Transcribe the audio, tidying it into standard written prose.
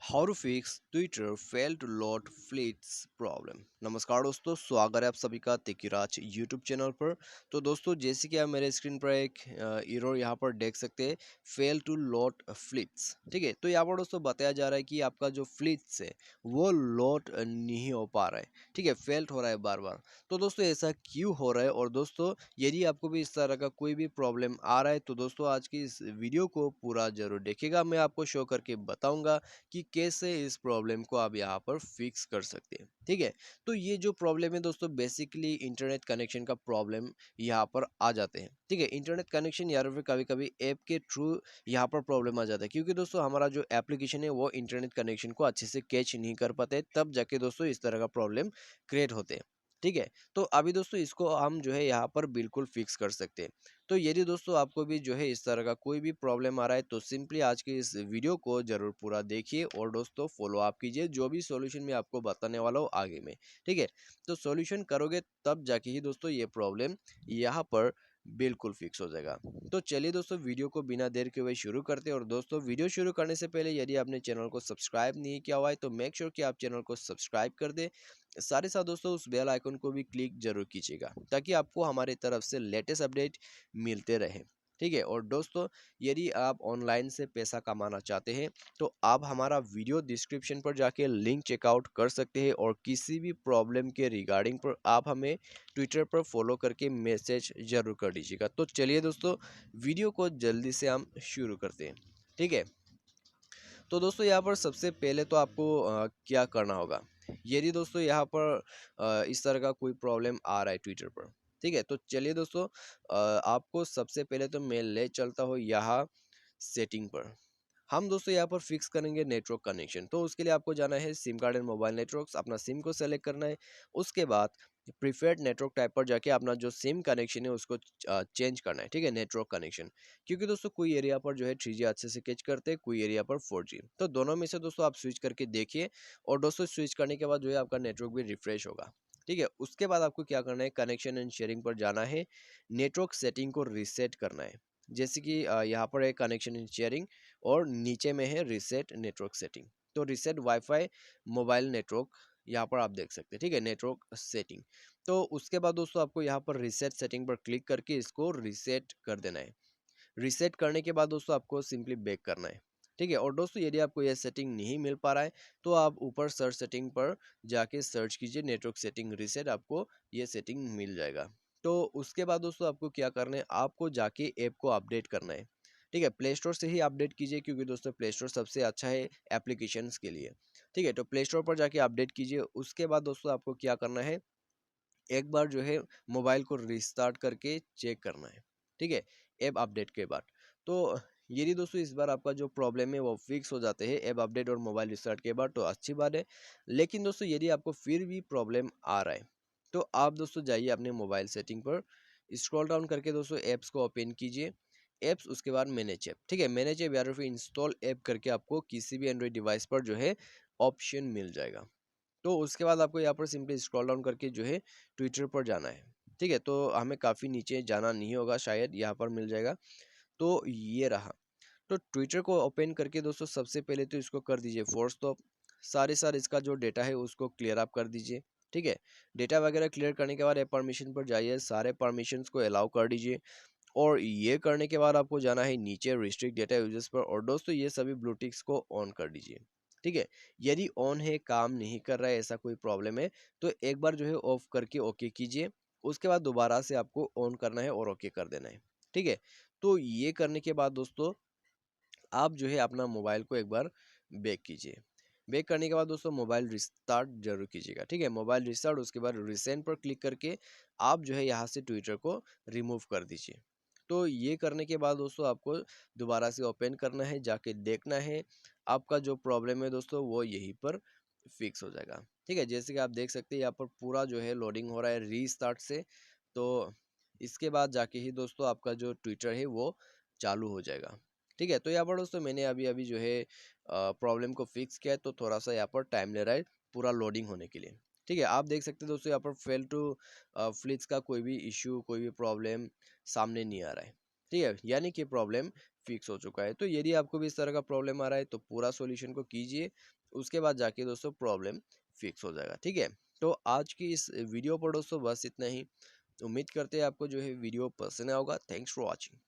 How to fix Twitter fail to load fleets problem. नमस्कार दोस्तों, स्वागत है आप सभी का तेकीराज यूट्यूब चैनल पर। तो दोस्तों, जैसे कि आप मेरे स्क्रीन पर एक एरर यहाँ पर देख सकते हैं, फेल टू लोड फ्लीट्स। ठीक है, तो यहाँ पर दोस्तों बताया जा रहा है कि आपका जो फ्लीट्स है वो लोड नहीं हो पा रहा है। ठीक है, फेल हो रहा है बार बार। तो दोस्तों ऐसा क्यों हो रहा है, और दोस्तों यदि आपको भी इस तरह का कोई भी प्रॉब्लम आ रहा है तो दोस्तों आज की इस वीडियो को पूरा जरूर देखिएगा। मैं आपको शो करके बताऊंगा कि कैसे इस प्रॉब्लम को आप यहाँ पर फिक्स कर सकते हैं। ठीक है, तो ये जो प्रॉब्लम है दोस्तों, बेसिकली इंटरनेट कनेक्शन का प्रॉब्लम यहाँ पर आ जाते हैं। ठीक है, इंटरनेट कनेक्शन या फिर कभी कभी ऐप के थ्रू यहाँ पर प्रॉब्लम आ जाता है, क्योंकि दोस्तों हमारा जो एप्लीकेशन है वो इंटरनेट कनेक्शन को अच्छे से कैच नहीं कर पाते, तब जाके दोस्तों इस तरह का प्रॉब्लम क्रिएट होते हैं। ठीक है, तो अभी दोस्तों इसको हम जो है यहाँ पर बिल्कुल फिक्स कर सकते हैं। तो यदि दोस्तों आपको भी जो है इस तरह का कोई भी प्रॉब्लम आ रहा है तो सिंपली आज के इस वीडियो को जरूर पूरा देखिए और दोस्तों फॉलो अप कीजिए जो भी सॉल्यूशन मैं आपको बताने वाला हूँ आगे में। ठीक है, तो सॉल्यूशन करोगे तब जाके ही दोस्तों ये प्रॉब्लम यहाँ पर बिल्कुल फिक्स हो जाएगा। तो चलिए दोस्तों, वीडियो को बिना देर के हुए शुरू करते हैं। और दोस्तों वीडियो शुरू करने से पहले यदि आपने चैनल को सब्सक्राइब नहीं किया हुआ है तो मेक श्योर कि आप चैनल को सब्सक्राइब कर दे। साथ ही साथ दोस्तों उस बेल आइकन को भी क्लिक जरूर कीजिएगा ताकि आपको हमारी तरफ से लेटेस्ट अपडेट मिलते रहे। ठीक है, और दोस्तों यदि आप ऑनलाइन से पैसा कमाना चाहते हैं तो आप हमारा वीडियो डिस्क्रिप्शन पर जाके लिंक चेकआउट कर सकते हैं, और किसी भी प्रॉब्लम के रिगार्डिंग पर आप हमें ट्विटर पर फॉलो करके मैसेज जरूर कर दीजिएगा। तो चलिए दोस्तों, वीडियो को जल्दी से हम शुरू करते हैं। ठीक है, तो दोस्तों यहाँ पर सबसे पहले तो आपको क्या करना होगा। यदि दोस्तों यहाँ पर इस तरह का कोई प्रॉब्लम आ रहा है ट्विटर पर। ठीक है, तो चलिए दोस्तों, आपको सबसे पहले तो मैं ले चलता हूँ यहाँ सेटिंग पर। हम दोस्तों यहाँ पर फिक्स करेंगे नेटवर्क कनेक्शन। तो उसके लिए आपको जाना है SIM card and mobile networks, अपना सिम को सेलेक्ट करना है। उसके बाद प्रीफर्ड नेटवर्क टाइप पर जाके अपना जो सिम कनेक्शन है उसको चेंज करना है। ठीक है, नेटवर्क कनेक्शन, क्योंकि दोस्तों कोई एरिया पर जो है 3G अच्छे से कैच करते हैं, कोई एरिया पर 4G। तो दोनों में से दोस्तों आप स्विच करके देखिए, और दोस्तों स्विच करने के बाद जो है आपका नेटवर्क भी रिफ्रेश होगा। ठीक है, उसके बाद आपको क्या करना है, कनेक्शन एंड शेयरिंग पर जाना है, नेटवर्क सेटिंग को रीसेट करना है। जैसे कि यहाँ पर है कनेक्शन एंड शेयरिंग, और नीचे में है रिसेट नेटवर्क सेटिंग। तो रिसेट वाईफाई मोबाइल नेटवर्क यहाँ पर आप देख सकते हैं। ठीक है, नेटवर्क सेटिंग। तो उसके बाद दोस्तों आपको यहाँ पर रिसेट सेटिंग पर क्लिक करके इसको रिसेट कर देना है। रिसेट करने के बाद दोस्तों आपको सिंपली बैक करना है। ठीक है, और दोस्तों यदि आपको यह सेटिंग नहीं मिल पा रहा है तो आप ऊपर सर्च सेटिंग पर जाके सर्च कीजिए नेटवर्क सेटिंग रिसेट, आपको ये सेटिंग मिल जाएगा। तो उसके बाद दोस्तों आपको क्या करना है, आपको जाके ऐप को अपडेट करना है। ठीक है, प्ले स्टोर से ही अपडेट कीजिए, क्योंकि दोस्तों प्ले स्टोर सबसे अच्छा है एप्लीकेशंस के लिए। ठीक है, तो प्ले स्टोर पर जाके अपडेट कीजिए। उसके बाद दोस्तों आपको क्या करना है, एक बार जो है मोबाइल को रिस्टार्ट करके चेक करना है। ठीक है, ऐप अपडेट के बाद। तो यदि दोस्तों इस बार आपका जो प्रॉब्लम है वो फिक्स हो जाते हैं ऐप अपडेट और मोबाइल रिस्टार्ट के बाद, तो अच्छी बात है। लेकिन दोस्तों यदि आपको फिर भी प्रॉब्लम आ रहा है तो आप दोस्तों जाइए अपने मोबाइल सेटिंग पर, स्क्रॉल डाउन करके दोस्तों ऐप्स को ओपन कीजिए। ऐप्स, उसके बाद मैनेज ऐप। ठीक है, मैनेज ऐप या फिर इंस्टॉल ऐप करके आपको किसी भी एंड्रॉइड डिवाइस पर जो है ऑप्शन मिल जाएगा। तो उसके बाद आपको यहाँ पर सिंपली स्क्रॉल डाउन करके जो है ट्विटर पर जाना है। ठीक है, तो हमें काफ़ी नीचे जाना नहीं होगा, शायद यहाँ पर मिल जाएगा। तो ये रहा। तो ट्विटर को ओपन करके दोस्तों सबसे पहले तो इसको कर दीजिए फोर्स स्टॉप। सारे इसका जो डेटा है उसको क्लियर अप कर दीजिए। ठीक है, डेटा वगैरह क्लियर करने के बाद ऐप परमिशन पर जाइए, सारे परमिशंस को अलाउ कर दीजिए। और ये करने के बाद आपको जाना है नीचे रिस्ट्रिक्ट डेटा यूजर्स पर, और दोस्तों ये सभी ब्लू टिक्स को ऑन कर दीजिए। ठीक है, यदि ऑन है, काम नहीं कर रहा है, ऐसा कोई प्रॉब्लम है तो एक बार जो है ऑफ करके ओके कीजिए। उसके बाद दोबारा से आपको ऑन करना है और ओके कर देना है। ठीक है, तो ये करने के बाद दोस्तों आप जो है अपना मोबाइल को एक बार बैक कीजिए। बैक करने के बाद दोस्तों मोबाइल रिस्टार्ट जरूर कीजिएगा। ठीक है, मोबाइल रिस्टार्ट, उसके बाद रिसेंट पर क्लिक करके आप जो है यहाँ से ट्विटर को रिमूव कर दीजिए। तो ये करने के बाद दोस्तों आपको दोबारा से ओपन करना है, जाके देखना है आपका जो प्रॉब्लम है दोस्तों वो यहीं पर फिक्स हो जाएगा। ठीक है, जैसे कि आप देख सकते हैं यहाँ पर पूरा जो है लोडिंग हो रहा है रीस्टार्ट से। तो इसके बाद जाके ही दोस्तों आपका जो ट्विटर है वो चालू हो जाएगा। ठीक है, तो यहाँ पर दोस्तों मैंने अभी अभी जो है प्रॉब्लम को फिक्स किया है, तो थोड़ा सा यहाँ पर टाइम ले रहा है पूरा लोडिंग होने के लिए। ठीक है, आप देख सकते हैं दोस्तों यहाँ पर फेल टू फ्लिट्स का कोई भी इश्यू, कोई भी प्रॉब्लम सामने नहीं आ रहा है। ठीक है, यानी कि प्रॉब्लम फिक्स हो चुका है। तो यदि आपको भी इस तरह का प्रॉब्लम आ रहा है तो पूरा सॉल्यूशन को कीजिए, उसके बाद जाके दोस्तों प्रॉब्लम फिक्स हो जाएगा। ठीक है, तो आज की इस वीडियो पर दोस्तों बस इतना ही। उम्मीद करते हैं आपको जो है वीडियो पसंद आया होगा। Thanks for watching.